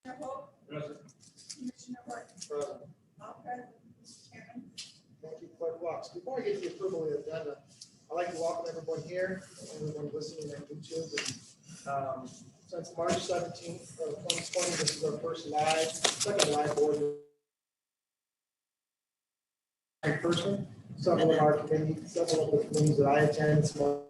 Commissioner Hope, Present. Commissioner White, Present. all present, Mr. Chairman. Thank you, Clerk Watts. Before I get to the approval of the agenda, I'd like to welcome everyone here, everyone listening on YouTube. And, since March 17th of 2020, this is our second live board meeting in person. Several of the committees that I attend, some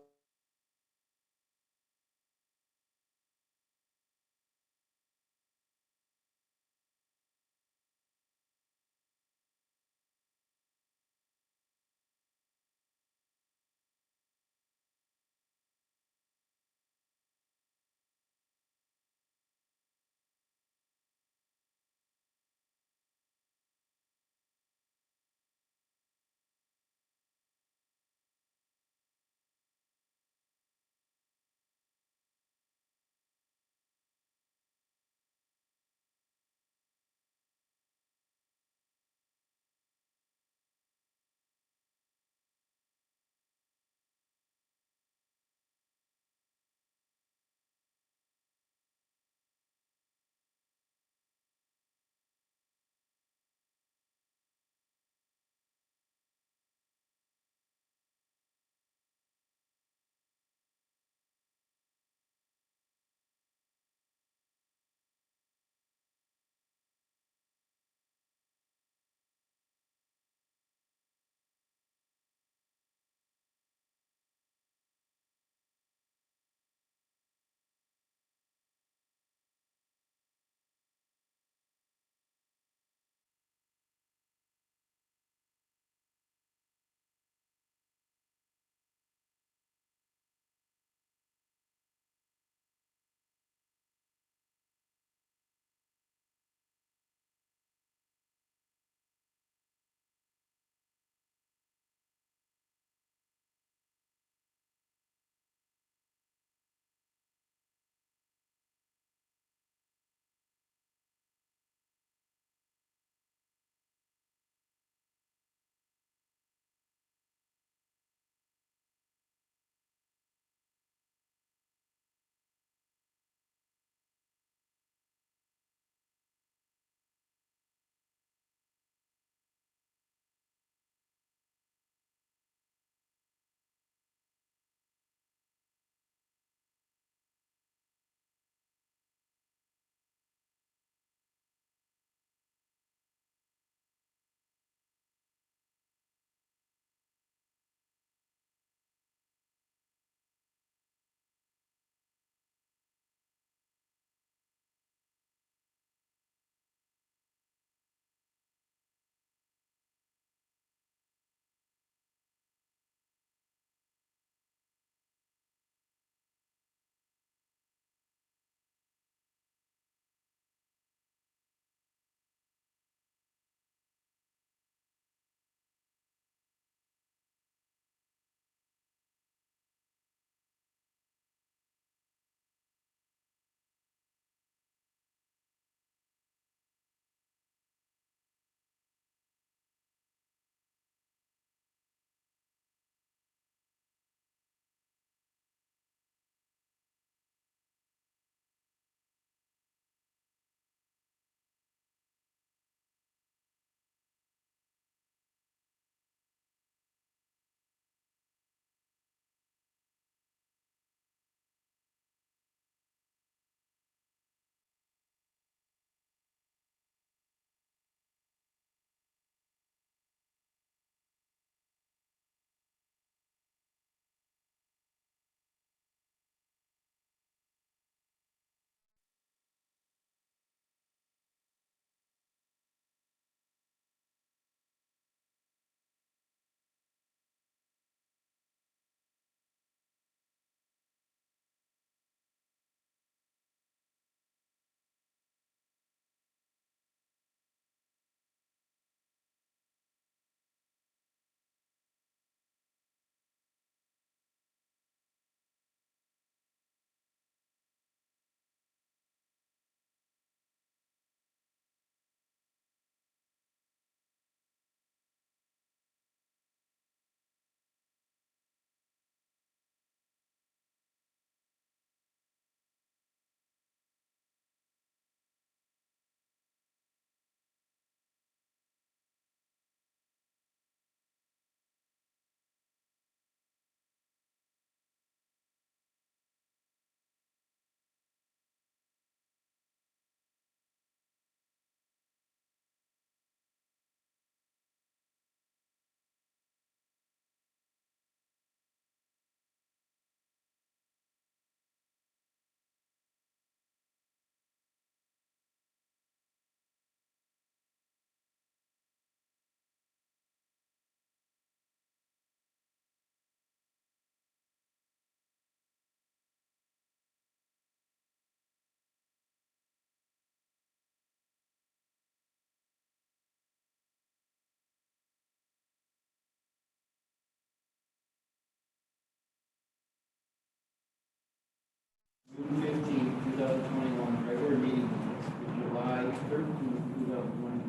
2021 regular meeting minutes for July 13, 2020.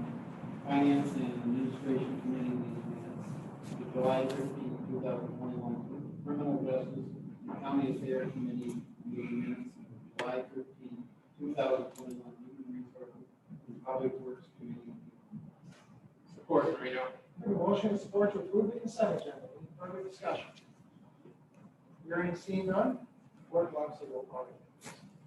Finance and Administration Committee meeting minutes for July 13, 2021. Criminal Justice and County Affairs Committee meeting minutes for July 13, 2021. Human Resources and Public Works Committee. Support, Marino. We have a motion and support to approve the consent agenda. Any further discussion? Hearing and seeing none, clerk will obviously roll call.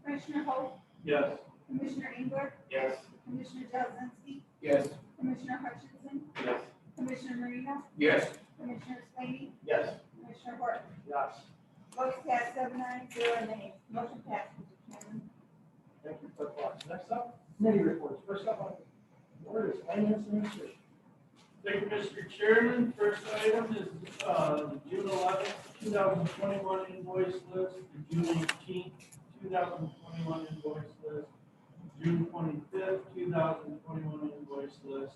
Commissioner Holt, Yes. Commissioner Engler, Yes. Commissioner Jazinski, Yes. Commissioner Hutchinson, Yes. Commissioner Marino, Yes. Commissioner Slaney, Yes. Commissioner Horton. Yes. Votes cast 7-9, 0 nays. Motion passed, Mr. Chairman. Thank you, clerk Fox. Next up, committee reports. First up on the board is finance and administration. Thank you, Mr. Chairman. First item is the June 11th, 2021 invoice list, the June 18th, 2021 invoice list, June 25th, 2021 invoice list,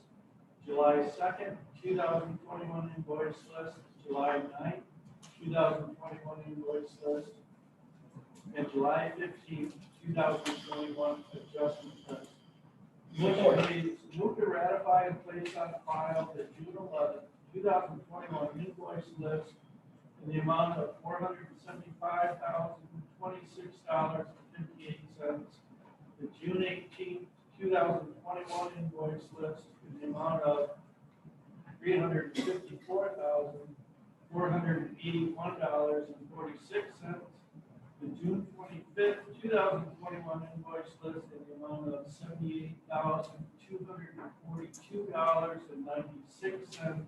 July 2nd, 2021 invoice list, July 9th, 2021 invoice list, and July 15th, 2021 adjustment list. Move to ratify and place on file the June 11th, 2021 invoice list in the amount of $475,026.58. The June 18th, 2021 invoice list in the amount of $354,481.46. The June 25th, 2021 invoice list in the amount of $78,242.96.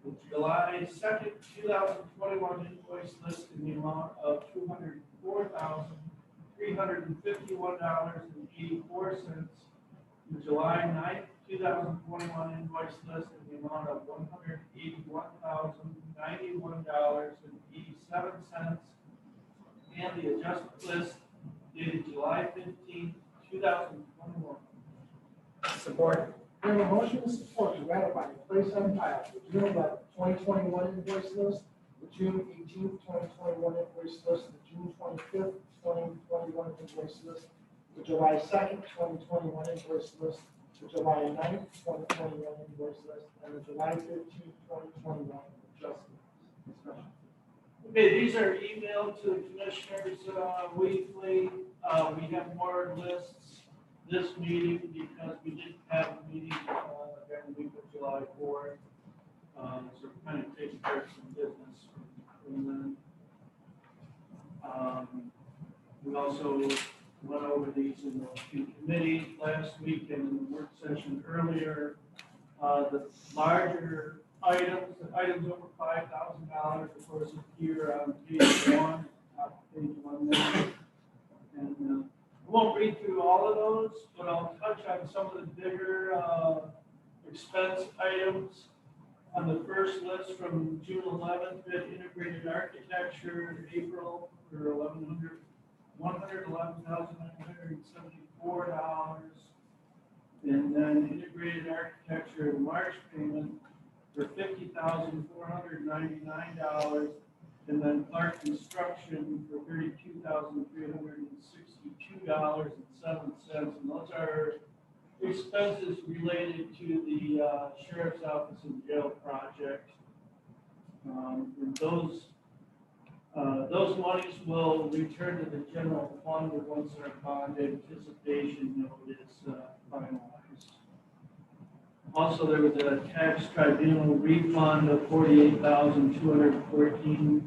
The July 2nd, 2021 invoice list in the amount of $204,351.84. The July 9th, 2021 invoice list in the amount of $181,091.87. And the adjustment list dated July 15th, 2021. Support. We have a motion and support to ratify and place on file the June 11th, 2021 invoice list, the June 18th, 2021 invoice list, the June 25th, 2021 invoice list, the July 2nd, 2021 invoice list, the July 9th, 2021 invoice list, and the July 15th, 2021 adjustment list. Okay, these are emailed to the commissioners weekly. We have more lists this meeting because we didn't have a meeting during the week of July 4th. So we're kind of taking care of some business from then. We also went over these in committee last week and in the work session earlier. The larger items, the items over $5,000, of course, here on page 1, top page 1 there. And I won't read through all of those, but I'll touch on some of the bigger expense items. On the first list from June 11th, bid integrated architecture, April for $111,974. And then integrated architecture March payment for $50,499, and then Clark Construction for $32,362.07. And those are expenses related to the sheriff's office and jail project. And those monies will return to the general fund once our bond anticipation note is finalized. Also, there was a tax tribunal refund of $48,214.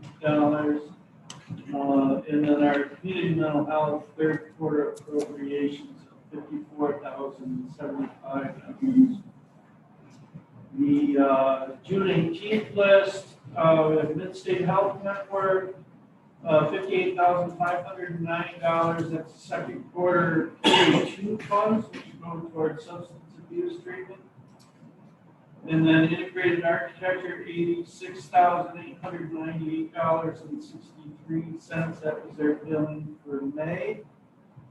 And then our community mental health third quarter appropriations of $54,075. The June 18th list, we have Mid-State Health Network, $58,509. That's the second quarter K2 funds, which go towards substance abuse treatment. And then integrated architecture, $86,898.63. That was their billing for May.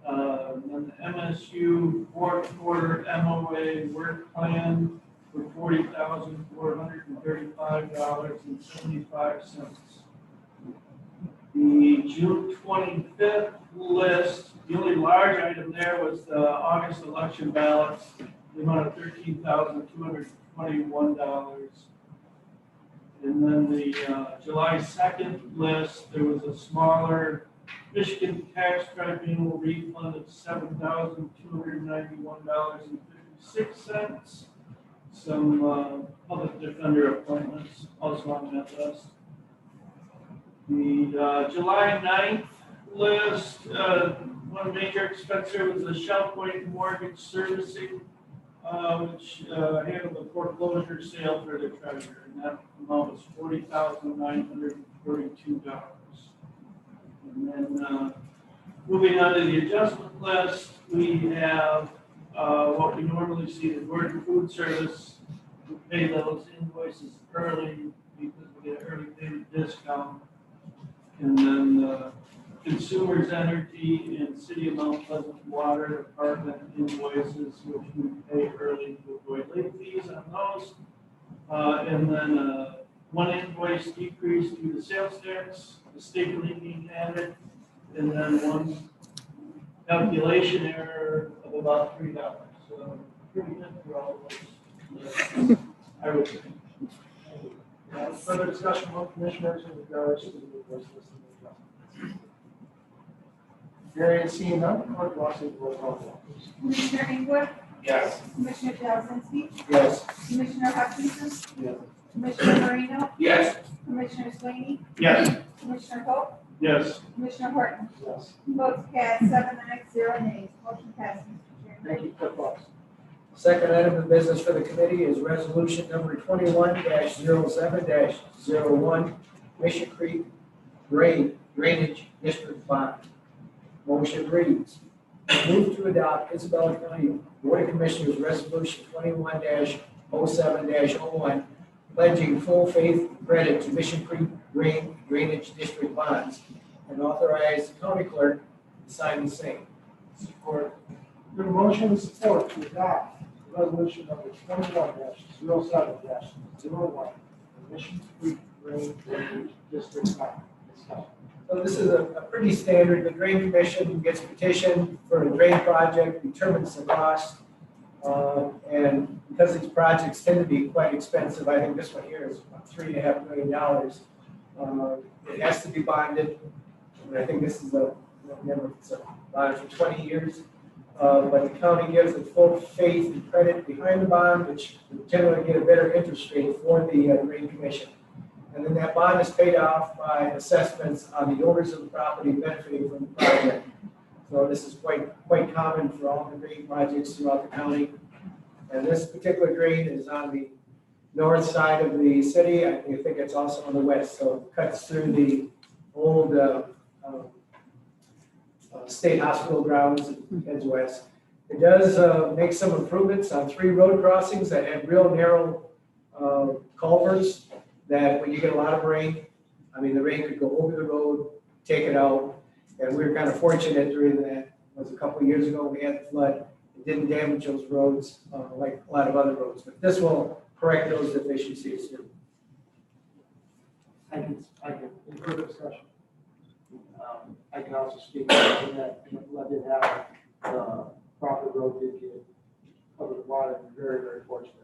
And then the MSU fourth quarter MOA work plan for $40,435.75. The June 25th list, the only large item there was the August election ballots, the amount of $13,221. And then the July 2nd list, there was a smaller Michigan tax credit annual refund of $7,291.56. Some public defender appointments also on that list. The July 9th list, one major expense there was the Shell Point Mortgage Servicing, which handled the foreclosure sale for the treasurer, and that amount was $40,942. And then moving on to the adjustment list, we have what we normally see is Gordon Food Service. We pay those invoices early because we get an early payment discount. And then Consumers Energy and City of Mount Pleasant Water Department invoices, which we pay early to avoid late fees on those. And then one invoice decrease due to sales tax, the state being added, and then one calculation error of about $3. So pretty good for all of those, I would think. Further discussion among commissioners in regards to the invoice list and adjustments? Hearing and seeing none, clerk will also roll call vote, please. Commissioner Engler? Yes. Commissioner Felsinski? Yes. Commissioner Hutchinson? Yes. Commissioner Marino? Yes. Commissioner Slaney? Yes. Commissioner Hope? Yes. Commissioner Horton? Yes. Votes cast 7 ayes, 0 nays. Motion passes, Mr. Chairman. Thank you, clerk Fox. Second item of business for the committee is resolution number 21-07-01, Mission Creek Drainage District Bond. Motion reads, move to adopt Isabella County Board of Commissioners Resolution 21-07-01, pledging full faith and credit to Mission Creek Drainage District bonds, and authorize the county clerk to sign the same. Support. The motion and support to adopt resolution number 21-07-01, Mission Creek Drainage District Bond. Discussion. So this is a pretty standard, the Drain Commission gets petitioned for a drain project, determines the cost. And because these projects tend to be quite expensive, I think this one here is about $3.5 million. It has to be bonded. And I think this is remember, it's a bond for 20 years. But the county gives it full faith and credit behind the bond, which would generally get a better interest rate for the Drain Commission. And then that bond is paid off by assessments on the owners of the property benefiting from the project. So this is quite common for all the drain projects throughout the county. And this particular drain is on the north side of the city. I think it's also on the west, so it cuts through the old state hospital grounds and heads west. It does make some improvements on 3 road crossings that have real narrow culverts that when you get a lot of rain, I mean, the rain could go over the road, take it out. And we were kind of fortunate during that, it was a couple of years ago, we had the flood. It didn't damage those roads like a lot of other roads, but this will correct those deficiencies too. Thank you. Any further discussion? I can also speak to that. Flood did happen. Proper road did get covered with water. And very, very fortunate.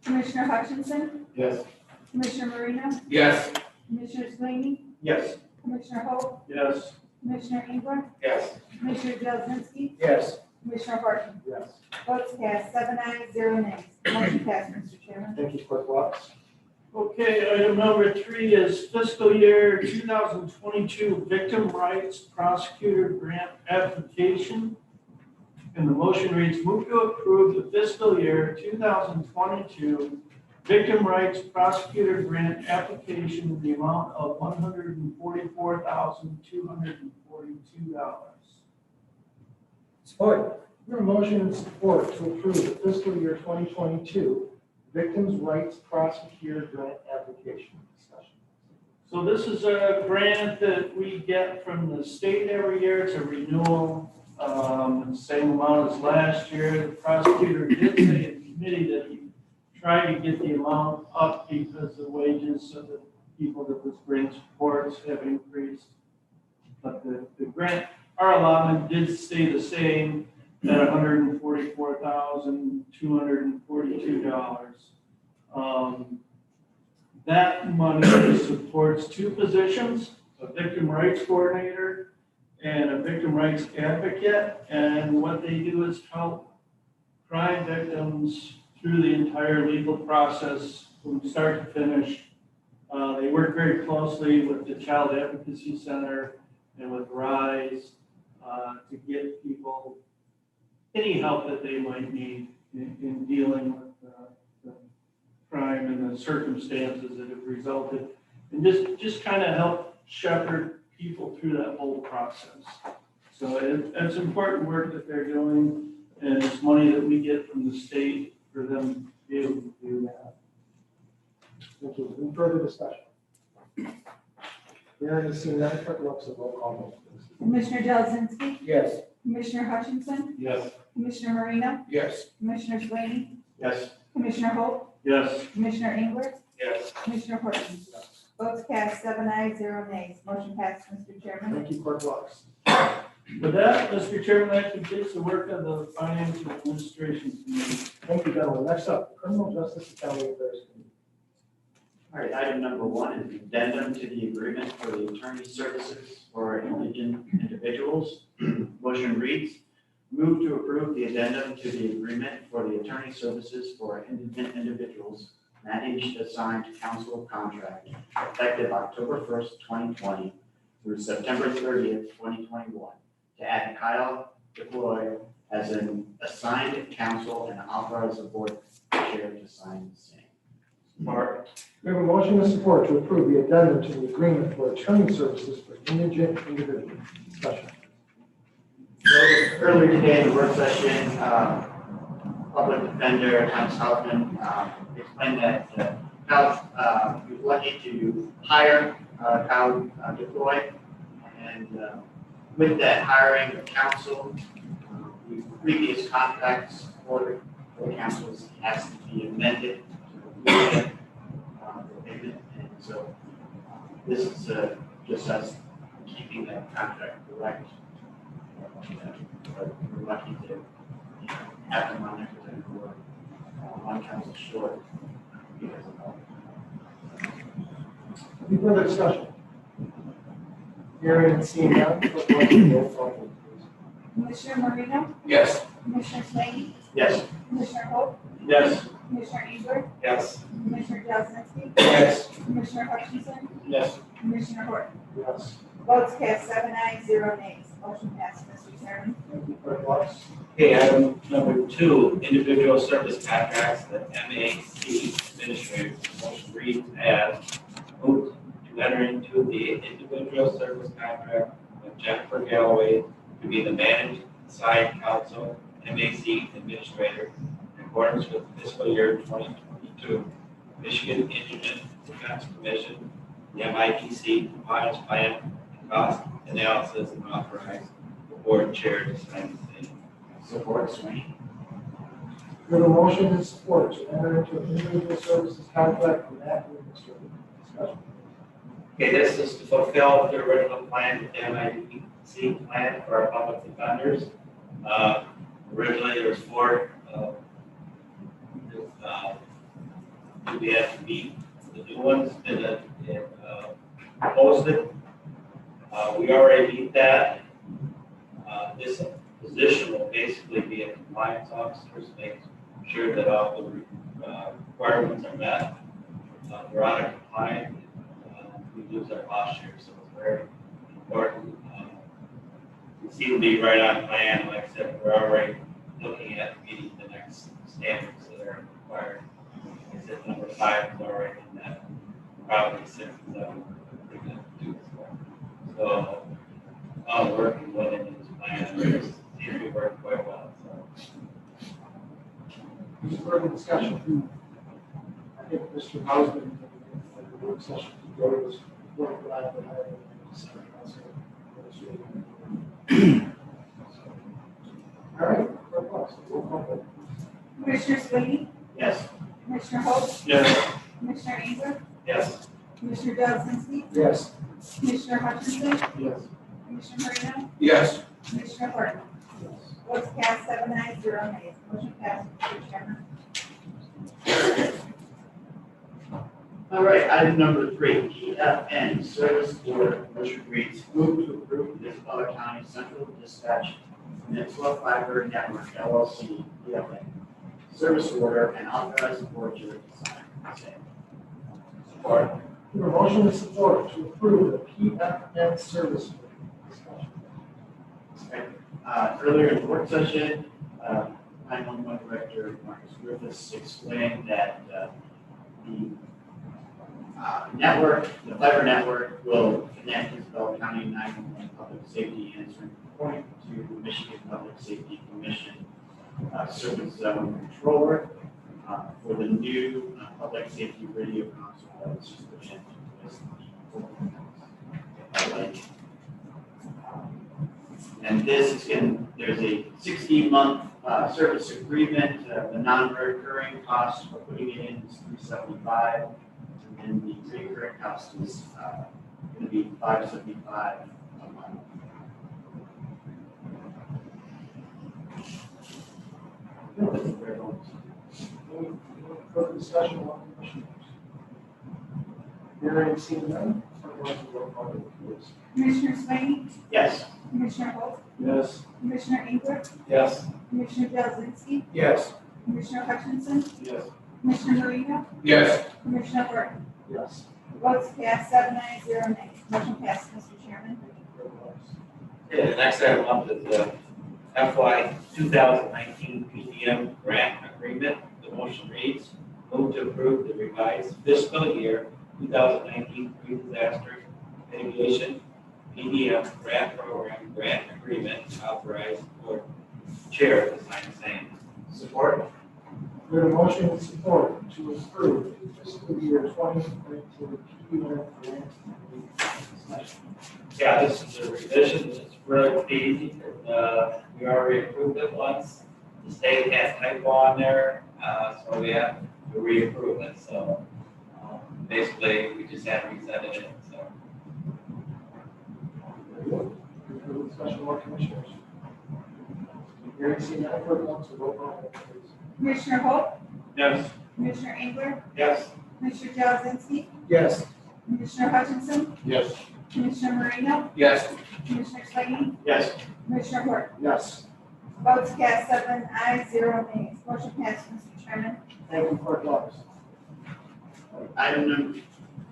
Commissioner Hutchinson? Yes. Commissioner Marino? Yes. Commissioner Slaney? Yes. Commissioner Hope? Yes. Commissioner Engler? Yes. Commissioner Felsinski? Yes. Commissioner Horton? Yes. Votes cast 7 ayes, 0 nays. Motion passes, Mr. Chairman. Thank you, Clerk Fox. Okay, item number 3 is fiscal year 2022 Victim Rights Prosecutor Grant Application. And the motion reads, move to approve the fiscal year 2022 Victim Rights Prosecutor Grant Application in the amount of $144,242. Support. Your motion and support to approve the fiscal year 2022 Victims' Rights Prosecutor Grant Application. Discussion. So this is a grant that we get from the state every year. It's a renewal. same amount as last year. The prosecutor did say in committee that he tried to get the amount up because the wages of the people that this brings reports have increased. But the grant, our allotment did stay the same at $144,242. That money supports 2 positions, a victim rights coordinator and a victim rights advocate. And what they do is help crime victims through the entire legal process from start to finish. They work very closely with the Child Advocacy Center and with RISE to get people any help that they might need in dealing with the crime and the circumstances that have resulted, and just kind of help shepherd people through that whole process. So it's important work that they're doing, and it's money that we get from the state for them to be able to do that. Thank you. Any further discussion? Hearing and seeing none, clerk will open the roll call vote, please. Commissioner Jelzinski, Yes. Commissioner Hutchinson, Yes. Commissioner Marino, Yes. Commissioner Slaney, Yes. Commissioner Holt, Yes. Commissioner Engler, Yes. Commissioner Horton. Votes cast 7 ayes, 0 nays. Motion passed, Mr. Chairman. Thank you, Clerk Lux. With that, Mr. Chairman, that completes the work of the Finance and Administration Committee. Thank you, gentlemen. Next up, Criminal Justice Accounting Affairs Committee. All right, item number 1 is addendum to the agreement for the attorney services for indigent individuals. Motion reads, move to approve the addendum to the agreement for the attorney services for indigent individuals managed assigned counsel contract effective October 1st, 2020 through September 30th, 2021 to add Kyle DePloy as an assigned counsel and authorize the board chair to sign the same. Mark. We have a motion and support to approve the addendum to the agreement for attorney services for indigent individuals. Discussion. Earlier today in the work session, public defender Thomas Hoffman explained that Kyle was lucky to hire Kyle DePloy, and with that hiring of counsel, the previous contracts for the counsels has to be amended to include the payment, and so this is just us keeping that contract correct. But we're lucky to have them on there because we're one council short because of that. Any further discussion? Hearing and seeing none, clerk will open the roll call vote, please. Commissioner Marino, Yes. Commissioner Slaney, Yes. Commissioner Holt, Yes. Commissioner Engler, Yes. Commissioner Jelzinski, Yes. Commissioner Hutchinson, Yes. Commissioner Horton. Yes. Votes cast 7 ayes, 0 nays. Motion passed, Mr. Chairman. Thank you, Clerk Lux. Okay, item number 2, individual service contracts, the MAC administrator. Motion reads as, move to enter into the individual service contract with Jennifer Galloway to be the managed side counsel, MAC administrator, in accordance with fiscal year 2022 Michigan Indigent Defense Commission, the MIDC compliance plan, and cost analysis, and authorize the board chair to sign the same. Support Sweeney. We have a motion and support to enter into an individual services contract with that administrator. Discussion. Okay, this is to fulfill the original plan, the MIDC plan for our public defenders. Originally, there was 4. We had to meet the new ones and posted. We already meet that. This position will basically be a compliance officer, to make sure that all the requirements are met. We're audit compliant. We lose our cost share, so it's very important. We seem to be right on plan. Like I said, we're already looking at meeting the next standards that are required. I said number 5 is already in that. Probably 6 and 7 we're going to do as well. So all working well in this plan. It seems to be working quite well. So. Any further discussion? I think Mr. Hausman, at the work session, was working on the hiring of the city council administrator. Commissioner Sweeney, Yes. Commissioner Holt, Yes. Commissioner Engler, Yes. Commissioner Dozinski, Yes. Commissioner Hutchinson, Yes. Commissioner Marino, Yes. Commissioner Horton. Votes cast 7 ayes, 0 nays. Motion passes, Mr. Chairman. All right, item number 3, PFN Service Order. Motion reads, move to approve the Isabella County Central Dispatch Peninsula Fiber Network LLC PFN Service Order and authorize the board chair to sign the same. Support. We have a motion and support to approve the PFN service. Discussion. Earlier in the work session, 911 Director Marcus Griffiths explained that the network, the fiber network, will connect Isabella County 911 Public Safety Answering Point to Michigan Public Safety Commission Service Zone Controller for the new public safety radio console that was just put into place. And this is there's a 16-month service agreement. The non-recurring cost for putting it in is $375, and the recurring cost is going to be $575 a month. Any further discussion among commissioners? Hearing and seeing none, clerk will roll call vote, please. Commissioner Sweeney, Yes. Commissioner Holt, Yes. Commissioner Engler, Yes. Commissioner Dozinski, Yes. Commissioner Hutchinson, Yes. Commissioner Marino, Yes. Commissioner Horton. Yes. Votes cast 7 ayes, 0 nays. Motion passes, Mr. Chairman. Okay, the next item up is the FY 2019 PDM grant agreement. The motion reads, move to approve the revised fiscal year 2019 pre-disaster mitigation PDM grant program grant agreement, authorized for chair to sign the same. Support. We have a motion and support to approve the fiscal year 2019 PDM grant. Discussion. Yeah, this is a revision, it's really easy, we already approved it once. The state has typo on there, so we have to reapprove it, so, basically, we just have resetted it, so. Very good. Any further discussion among commissioners? Hearing and seeing none, clerk will roll call vote, please. Commissioner Holt, Yes. Commissioner Engler, Yes. Commissioner Dozinski, Yes. Commissioner Hutchinson, Yes. Commissioner Marino, Yes. Commissioner Sweeney, Yes. Commissioner Horton. Yes. Votes cast 7 ayes, 0 nays. Motion passes, Mr. Chairman. Thank you, Clerk Lawrence. Item number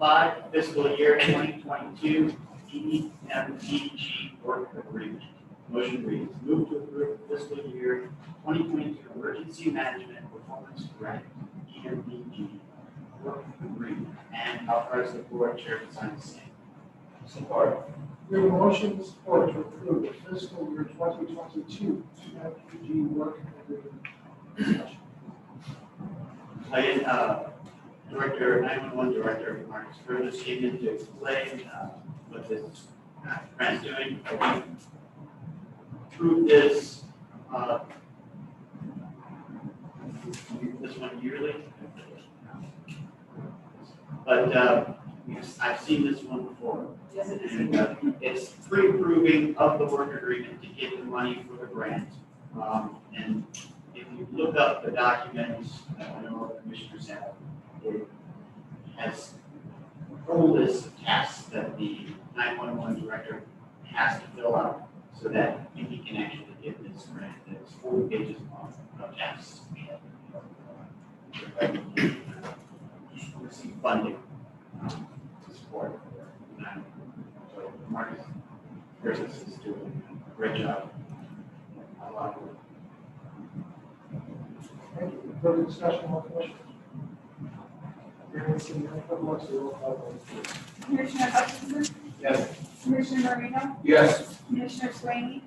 5, fiscal year 2022 PMPG work agreement. Motion reads, move to approve fiscal year 2022 emergency management performance grant PMPG work agreement and authorize the board chair to sign the same. Support. We have a motion and support to approve the fiscal year 2022 PMPG work agreement. Discussion. Director, 911 Director Marcus Burgess came in to explain what this grant's doing. We approved this one yearly. But I've seen this one before. Yes, it is. And it's pre-approving of the work agreement to get the money for the grant. And if you look up the documents, I know what commissioners have, it has a whole list of tasks that the 911 director has to fill out so that he can actually get this grant. It's 40 pages long of tasks. Receive funding to support. So Marcus Burgess is doing a great job. I love it. Thank you. Further discussion among commissioners? Hearing and seeing none, clerk Lawrence, roll call vote, please. Commissioner Hutchinson, Yes. Commissioner Marino, Yes. Commissioner Sweeney,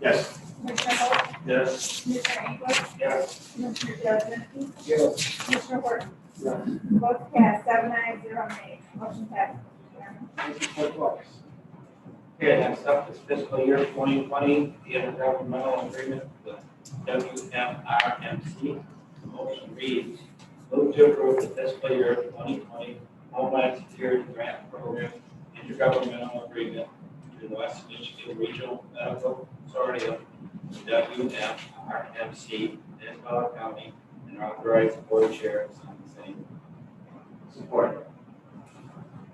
Yes. Commissioner Holt, Yes. Commissioner Engler, Yes. Commissioner Dozinski, Yes. Commissioner Horton. Yes. Votes cast 7 ayes, 0 nays. Motion passes, Mr. Chairman. Thank you, Clerk Lawrence. Okay, next up is fiscal year 2020, the intergovernmental agreement with WMRMC. Motion reads, move to approve the fiscal year 2020 Homeland Security Grant Program intergovernmental agreement to the West Michigan Regional Medical Consortium, WMRMC, in Bell County, and authorize the board chair to sign the same. Support.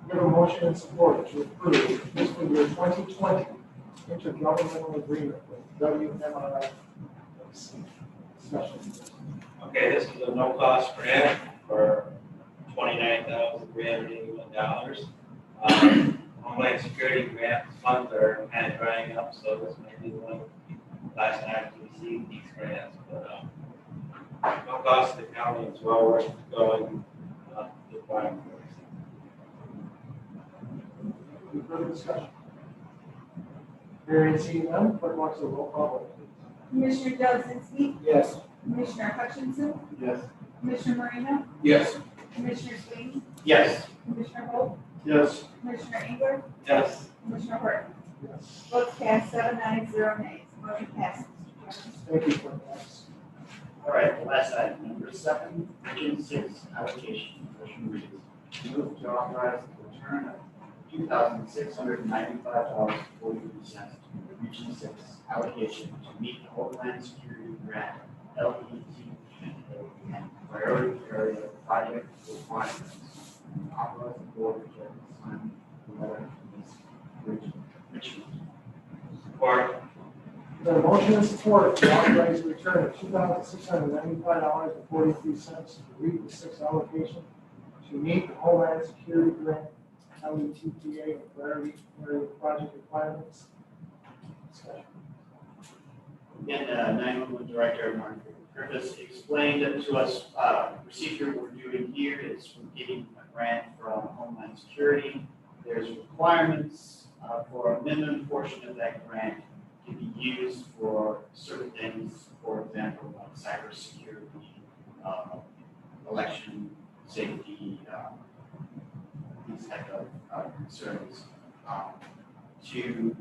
We have a motion and support to approve fiscal year 2020 intergovernmental agreement with WMRI. Discussion. Okay, this is a no-cost grant for $29,381. Homeland Security grant funds are kind of drying up, so this may be one last time to receive these grants, but no cost to the county as well, worth going to apply for. Any further discussion? Hearing and seeing none, clerk will do a roll call vote, please. Commissioner Delsinski, Yes. Commissioner Hutchinson, Yes. Commissioner Moreno, Yes. Commissioner Sweeney, Yes. Commissioner Holt, Yes. Commissioner Engler, Yes. Commissioner Horton. Yes. Votes cast 7 ayes, 0 nays. Motion passes, Mr. Chairman. Thank you, clerk Marks. All right, the last item, number 7, Region 6 allocation. Motion reads, move to authorize the return of $2,695.43 to the Region 6 allocation to meet the Homeland Security Grant LETPA and priority area project requirements. And authorize the board to sign the letter to this region. Richmond. Support. We have a motion and support to authorize the return of $2,695.43 to the Region 6 allocation to meet the Homeland Security Grant LETPA and priority area project requirements. Discussion. Again, 911 Director Mark Griffiths explained to us, procedure we're doing here is we're getting a grant from Homeland Security. There's requirements for a minimum portion of that grant to be used for certain things, for example, like cybersecurity, election safety, these type of concerns, to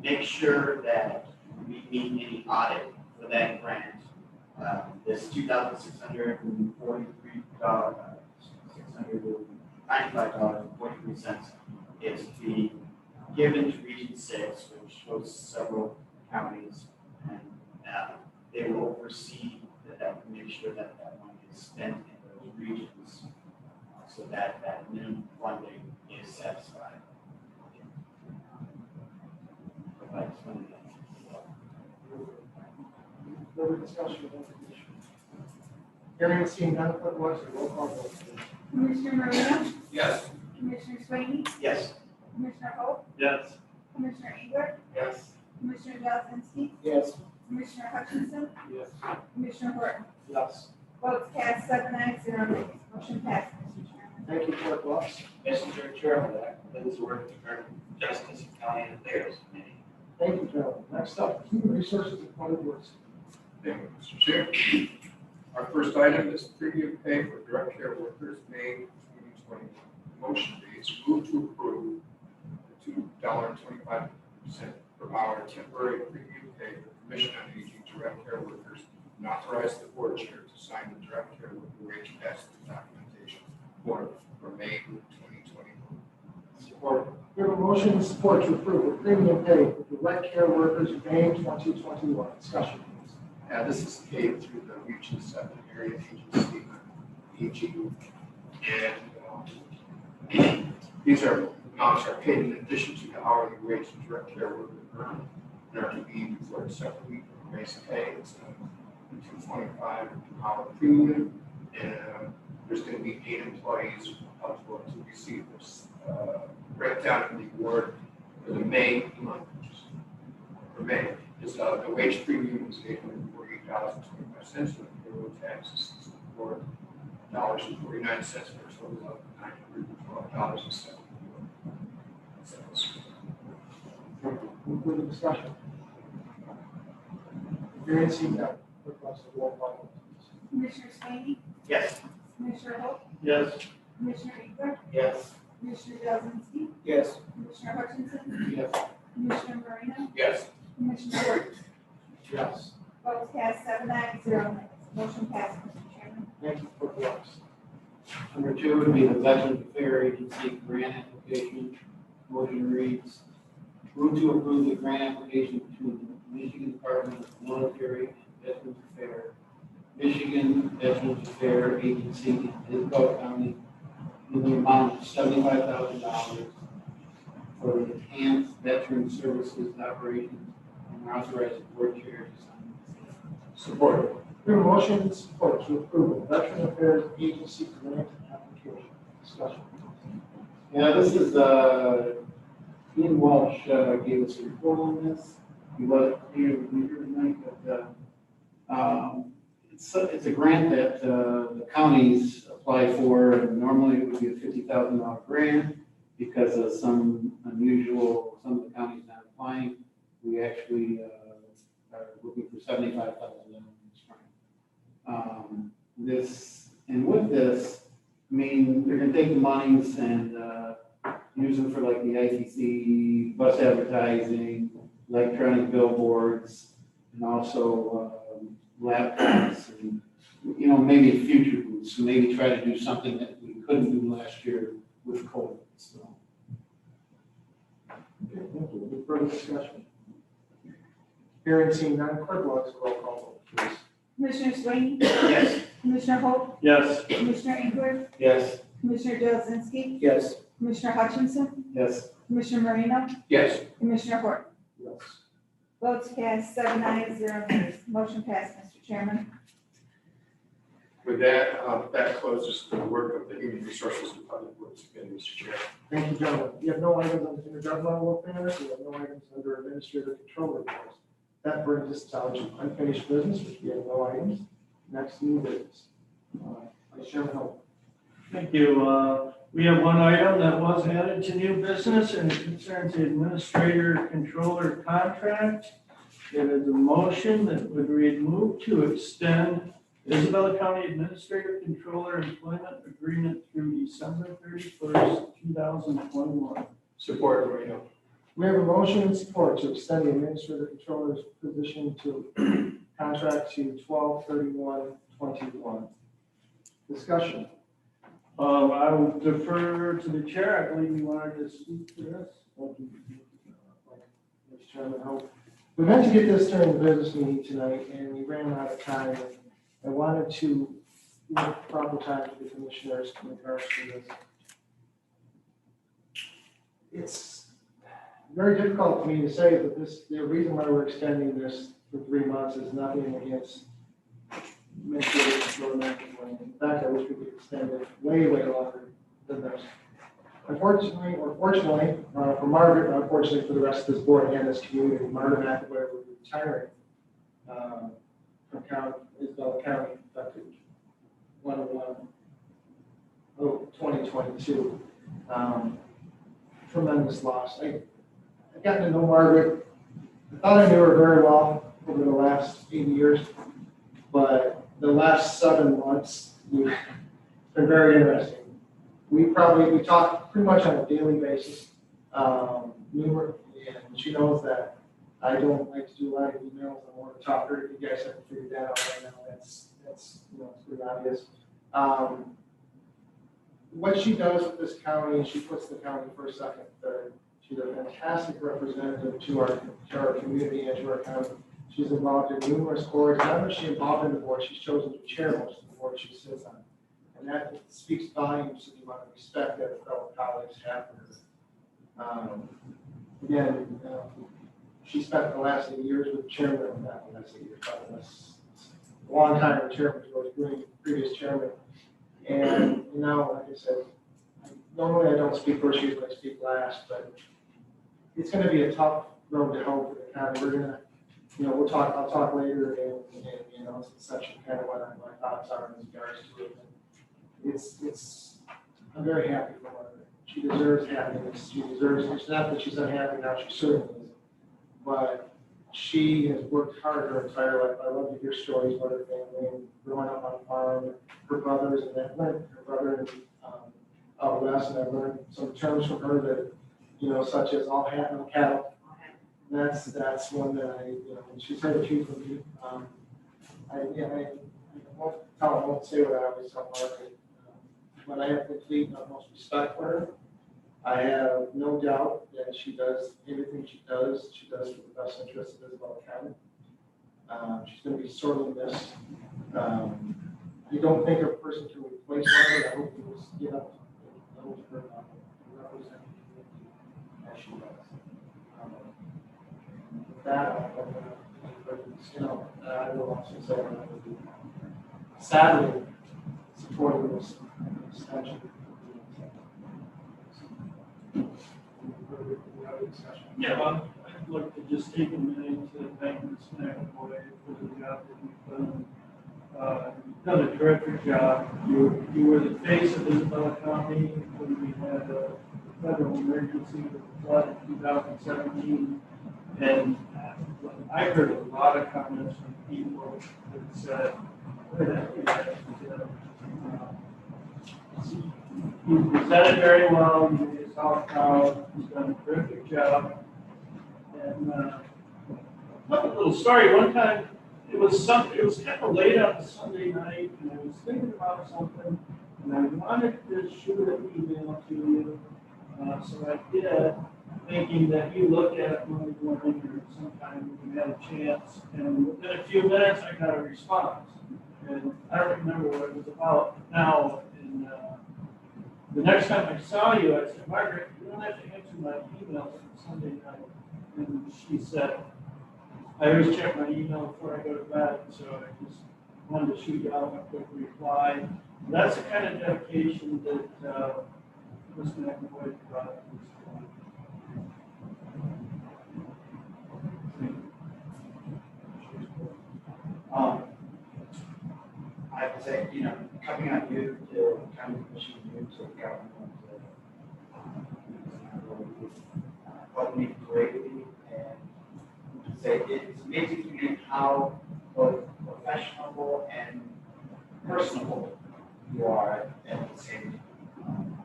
make sure that we meet any audit for that grant. This $695.43 is to be given to Region 6, which hosts several counties, and they will oversee that, make sure that that money is spent in those regions, so that that minimum funding is satisfied. If I explained that. Further discussion of the commission. Hearing and seeing none, clerk will do a roll call vote, please. Commissioner Moreno, Yes. Commissioner Sweeney, Yes. Commissioner Holt, Yes. Commissioner Engler, Yes. Commissioner Delsinski, Yes. Commissioner Hutchinson, Yes. Commissioner Horton. Yes. Votes cast 7 ayes, 0 nays. Motion passes, Mr. Chairman. Thank you, clerk Watts. Mr. Chairman, that concludes the work of the Justice and County Affairs Committee. Thank you, gentlemen. Next up, Human Resources and Public Works. Thank you, Mr. Chair. Our first item is premium pay for direct care workers, May 2020. Motion reads, move to approve the $2.25 per hour temporary premium pay for Commission on Aging direct care workers and authorize the board chair to sign the direct care worker wage pass-through documentation for May 2020. Support. We have a motion and support to approve the premium pay for direct care workers, May 2021. Discussion, please. This is paid through the Region 7 Area Agency, AG, and these amounts are paid in addition to the hourly wage the direct care worker earned and are to be declared separately from base pay. It's a $2.25 an hour premium, and there's going to be 8 employees eligible to receive this breakdown of the award for the May month. For May, is the wage premium is $848.25, and the payroll tax is $64.49 for a total of $912.70. Further discussion. Hearing and seeing none, clerk will do a roll call vote, please. Commissioner Sweeney, Yes. Commissioner Holt, Yes. Commissioner Engler, Yes. Commissioner Delsinski, Yes. Commissioner Hutchinson, Yes. Commissioner Moreno, Yes. Commissioner Horton. Yes. Votes cast 7 ayes, 0 nays. Motion passes, Mr. Chairman. Thank you, Clerk Wilks. Number 2 would be the Veterans Affairs Agency grant application. Motion reads, move to approve the grant application between the Michigan Department of Military and Veterans Affairs, Michigan Veterans Affairs Agency in Isabel County in the amount of $75,000 for the enhanced veteran services operations and authorize the board chair to sign. Support. We have a motion and support to approve the Veteran Affairs Agency grant application. Discussion. Yeah, this is, Ian Walsh gave us a report on this. He wasn't here tonight, but it's a grant that the counties apply for. Normally it would be a $50,000 grant. Because of some of the counties not applying, we actually are looking for $75,000 this spring. With this, I mean, they're gonna take the monies and use them for like the ITC, bus advertising, electronic billboards, and also laptops, and, you know, maybe future booths, maybe try to do something that we couldn't do last year with COVID, so. Okay, thank you. Any further discussion? Hearing seen none, Clerk Wilks, roll call, vote, please. Commissioner Sweeney? Yes. Commissioner Holt? Yes. Commissioner Inger? Yes. Commissioner Jazinski? Yes. Commissioner Hutchinson? Yes. Commissioner Marino? Yes. Commissioner Horton? Yes. Votes cast 7 ayes, 0 nays. Motion passed, Mr. Chairman. With that, that closes the work of the Human Resources and Public Works Committee, Mr. Chair. Thank you, gentlemen. We have no items under intergovernmental affairs. We have no items under administrative control reports. That brings us down to unfinished business, which we have no items. Next, new business. Vice Chairman Hope. Thank you. We have one item that was added to new business and it concerns the administrator controller contract. It is a motion that would read move to extend Isabella County Administrator Controller Employment Agreement through December 31st, 2021. Support, Marino. We have a motion and support to extend the administrative controller's position to contract to 12/31/21. Discussion. I will defer to the chair. I believe you wanted to speak to this. Vice Chairman Hope. We meant to get this during the business meeting tonight and we ran out of time. I wanted to give proper time for the commissioners in regards to this. It's very difficult for me to say, but the reason why we're extending this for 3 months is nothing against administrative control management. In fact, I wish we could extend it way, way longer than this. Unfortunately, or fortunately, for Margaret, unfortunately for the rest of this board and this community, Margaret McAvoy will be retiring from Isabella County, effective 1/1/2022. Tremendous loss. I got to know Margaret. I thought I knew her very well over the last 8 years, but the last 7 months, it's been very interesting. We talk pretty much on a daily basis, and she knows that I don't like to do a lot of emails. I want to talk to her. You guys haven't figured that out right now. That's it's pretty obvious. What she does with this county, she puts the county first, second, third. She's a fantastic representative to our community and to our county. She's involved in numerous boards. Not only is she involved in the board, she's chosen to chair most of the board she sits on. And that speaks volumes to the amount of respect that her fellow colleagues have for her. Again, she spent the last 8 years with the chairman, not the last 8 years, probably a long time with Chairman George Green, previous chairman. And now, like I said, normally I don't speak first, usually I speak last, but it's going to be a tough road to hoe for the county. We're going to, I'll talk later and it's such kind of what my thoughts are in regards to it. I'm very happy for her. She deserves happiness. It's not that she's unhappy now, she certainly is. But she has worked hard her entire life. I love to hear stories about her family and growing up on a farm, her brothers, and her brother out west, and I've learned some terms from her that, such as all hat, no cattle. That's one that she's heard a few from me. I won't tell, I won't say what I always tell Margaret. But I have complete and utmost respect for her. I have no doubt that she does everything she does for the best interest of Isabel County. She's going to be sorely missed. I don't think a person can replace her. I hope you will get up and hold her represent the community as she does. With that, I will also say that I will be sadly supporting this extension. Yeah, well, I'd like to just take a minute to thank Ms. McAvoy for the job that you've done. You've done a terrific job. You were the face of Isabella County when we had a federal emergency with the flood in 2017. And I heard a lot of comments from people that said, you presented very well, you made us all proud, you've done a terrific job. And a little story, one time, it was kind of late on a Sunday night, and I was thinking about something, and I wanted to shoot an email to you. So I did, thinking that you looked at it Monday morning or sometime when you had a chance, and within a few minutes, I got a response. And I don't remember what it was about now. And the next time I saw you, I said, Margaret, you don't have to answer my emails on Sunday night. And she said, I always check my email before I go to bed, so I just wanted to shoot you out a quick reply. And that's the kind of dedication that Ms. McAvoy brought to this point. I would say, coming on you to county commission, you to the government, helped me greatly, and say it's amazing to me how both professional and personable you are at the same time.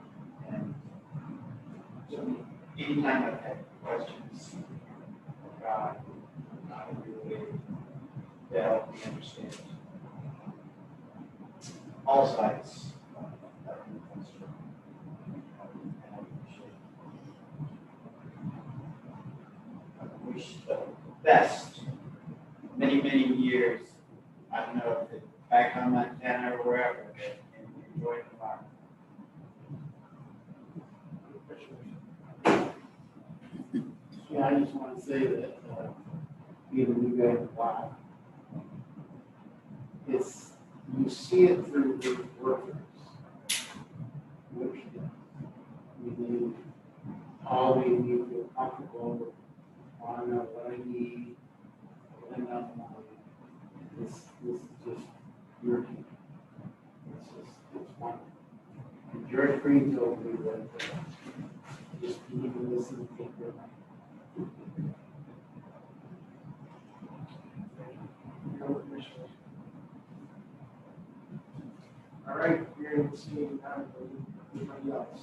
And so anytime I've had questions about how to really help me understand all sides that we comes from. And I appreciate it. I wish the best, many, many years. I don't know if it's back on Montana or wherever, but enjoy the farm. Yeah, I just want to say that, even you guys watch, it's, you see it through the workers. What she does. We need, all we need to feel comfortable, want to know what I need, what I know. This is just your team. It's wonderful. And George Green told me that, just need to listen and take your mind. All right, hearing and seeing none, anybody else?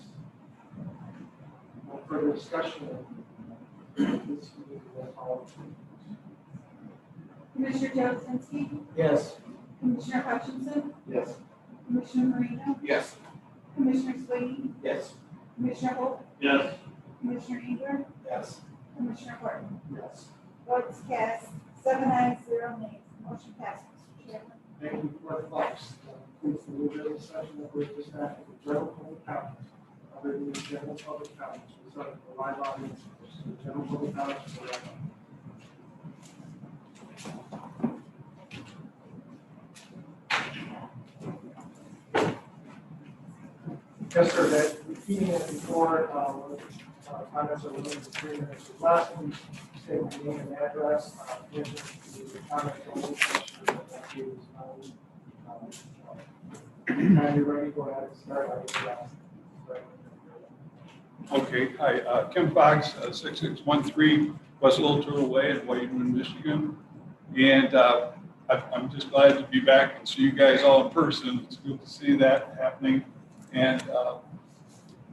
No further discussion. This meeting will call. Commissioner Joe, Yes. Commissioner Hutchinson, Yes. Commissioner Marino, Yes. Commissioner Sweeney, Yes. Commissioner Holt, Yes. Commissioner Ingram, Yes. Commissioner Horton. Yes. Votes cast, 7 ayes, 0 nays. Motion passes, Mr. Chairman. Thank you for the thoughts. Please, the new business session that we're just at, the general public comments, other than the general public comments, we're starting the live audience, the general public comments. for live audience. Yes, sir, that repeating it before, comments are limited to 3 minutes or less, please state your name and address, mention the comment only, that is, and you're ready, go ahead and start. Okay, hi, Kim Fox, 6613 West Little Turtle Way in Whiteman, Michigan. And I'm just glad to be back and see you guys all in person. It's good to see that happening. And I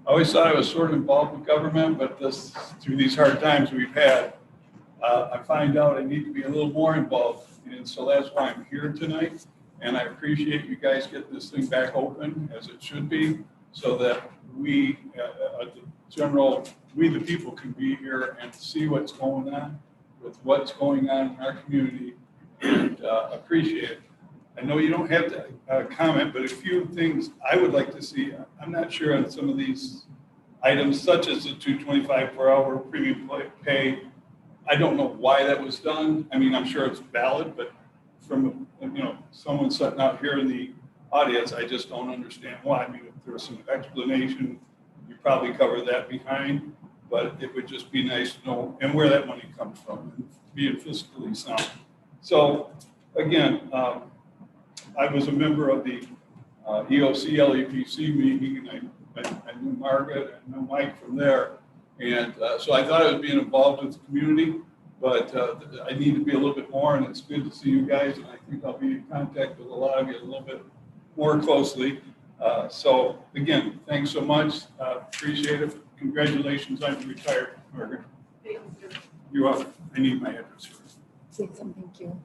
always thought I was sort of involved with government, but through these hard times we've had, I find out I need to be a little more involved. And so that's why I'm here tonight. And I appreciate you guys getting this thing back open as it should be, so that we, we the people can be here and see what's going on with what's going on in our community, and appreciate it. I know you don't have to comment, but a few things I would like to see. I'm not sure on some of these items, such as the $2.25 per hour premium pay. I don't know why that was done. I mean, I'm sure it's valid, but from, someone sitting out here in the audience, I just don't understand why. I mean, if there was some explanation, you probably cover that behind, but it would just be nice to know and where that money comes from and being fiscally sound. So again, I was a member of the EOC LEPC meeting, and I knew Margaret, I knew Mike from there. And so I thought I was being involved with the community, but I need to be a little bit more, and it's good to see you guys, and I think I'll be in contact with a lot of you a little bit more closely. So again, thanks so much. Appreciate it. Congratulations on your retirement, Margaret. You're welcome. I need my address here. Say something, thank you.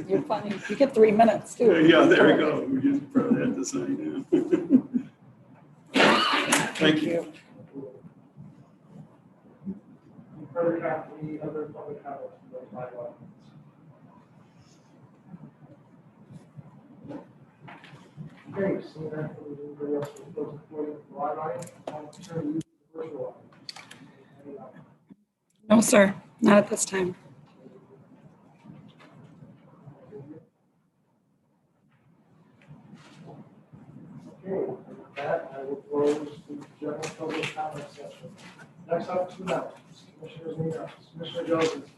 You're funny. You get 3 minutes too. Yeah, there we go. We just probably had to sign now. Thank you. Any other public comments? Okay, so that anybody else was supposed to put in the live audience, I'll turn to you for the virtual audience. No, sir, not at this time. Okay, with that, I will close the general public comment session. Next up, 2 minutes. Commissioners, Commissioner Joseph.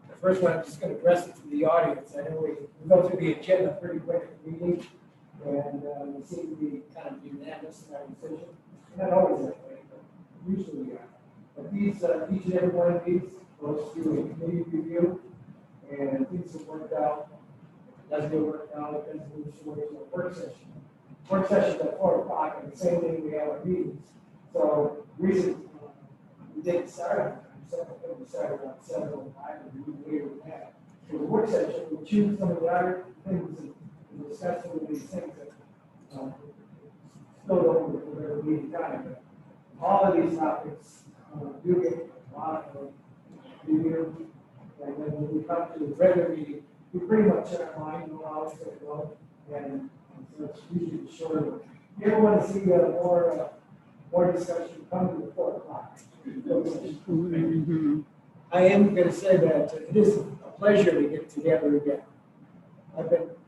The first one, I'm just going to address it to the audience. I know we go through the agenda pretty quick at the meeting, and we seem to be kind of unanimous in our decision. Not always that way, but usually we are. But these, each and every one of these goes through a committee review, and things have worked out. If it doesn't get worked out, it doesn't move forward to a work session. Work sessions at 4 o'clock, and the same day we have our meetings. So, reason we didn't start on time, we started around 7:05, and we were later than that. For the work session, we choose some of the other things and discuss some of these things that still don't work for their meeting time. But all of these topics do get a lot of review. And then when we come to the regular meeting, we pretty much in our mind know how it's going to go. And so it's usually shorter. If you ever want to see more discussion, come to the 4 o'clock. I am going to say that it is a pleasure to get together again.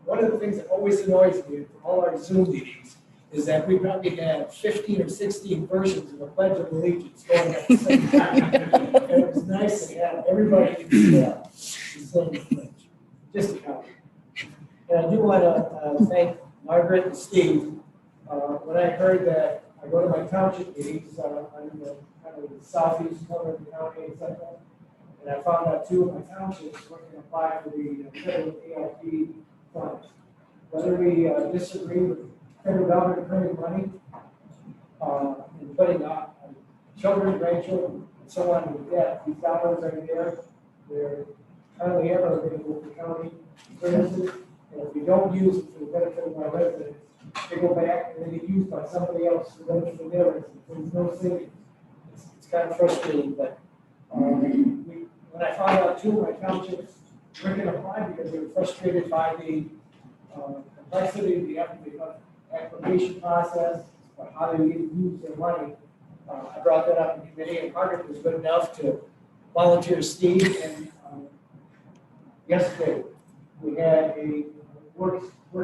One of the things that always annoys me from all our Zoom meetings is that we probably have 15 or 16 versions of the Pledge of Allegiance going at the same time. And it was nice to have everybody the same pledge. Just a comment. And I do want to thank Margaret and Steve. When I heard that I go to my township meetings, I'm in the kind of the southeast corner of the county, etc. And I found out 2 of my townships were going to apply for the federal ALP funds. Whether we disagree with federal government printing money and putting up children, grandchildren, and so on with debt, these dollars are there. They're hardly ever available to the county services. And if we don't use it for the benefit of our residents, they go back and they get used by somebody else for the benefit of their residents. There's no savings. It's kind of frustrating, but when I found out 2 of my townships weren't going to apply because they were frustrated by the complexity of the application process, or how they use their money, I brought that up in committee, and Margaret was good enough to volunteer Steve. And yesterday we had a work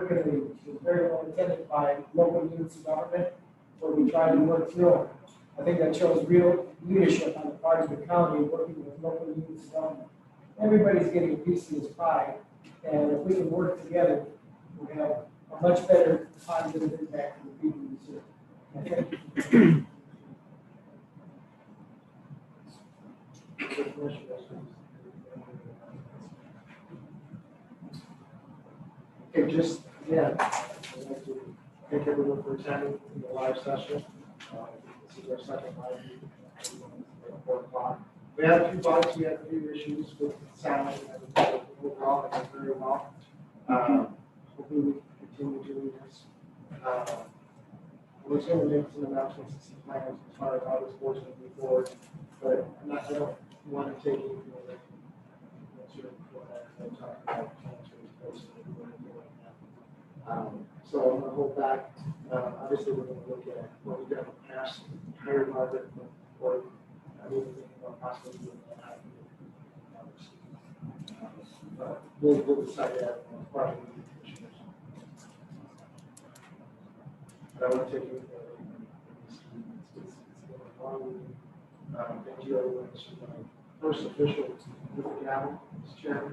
committee, which was very well attended by local units of government, where we tried to work through it. I think that shows real leadership on the part of the county working with local units of government. Everybody's getting a piece of this pie, and if we can work together, we have a much better positive impact on the people we serve. Thank you. Okay, just, yeah, I'd like to thank everyone for attending the live session. This is our second live meeting. At 4 o'clock. We had a few bugs, we had a few issues with sound, and overall, it went very well. Hopefully we can continue doing this. We're going to make some announcements and some plans as far as how this board's going to move forward, but I don't want to take anything away from what's your report. I'm talking about plans for this place and anything like that. So I'm going to hold back. Obviously, we're going to look at what we've done in the past, hire Margaret, or I mean, thinking about possibly doing that. But we'll decide that on Friday. But I want to take you it's been a long meeting. Thank you everyone. This is my first official with the gavel as chairman.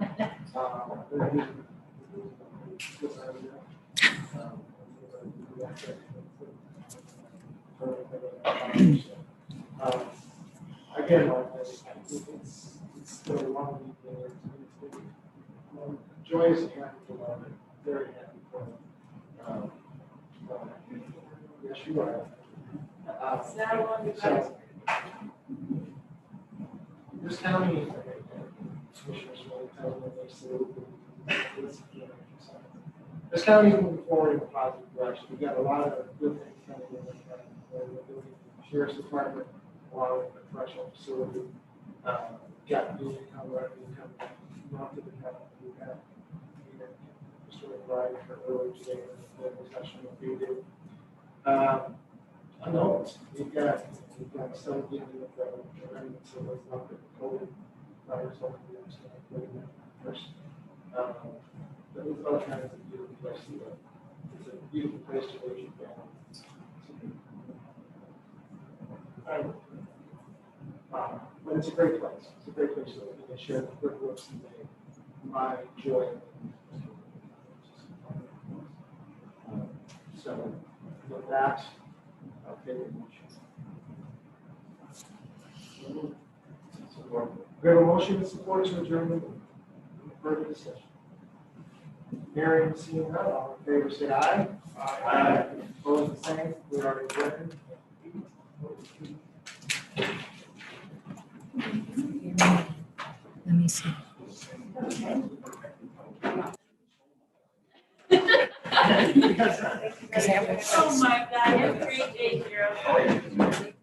Again, it's been a long meeting. It's been joyous and happy for them. Very happy for them. Yes, you are. So, this county, commissioners will tell them they say, this county is moving forward in a positive direction. We've got a lot of good things coming in. We're building the sheriff's department, along with the correctional facility. Got new income, revenue coming not to the county. We've had Mr. McBride for earlier today in the session that we did. Unknowns. We've got some dealing with the remnants of what's not the COVID virus over the next first. But it's all kinds of beautiful place to live. It's a beautiful place to raise your family. But it's a great place. It's a great place to live. You can share the good looks and my joy. So with that, I'll take a motion. We have a motion and support to adjourn the further discussion. Hearing, seeing none, all in favor say aye. Aye. Opposed, the same. We are adjourned. Let me see. Oh my God, have a great day, Gerald.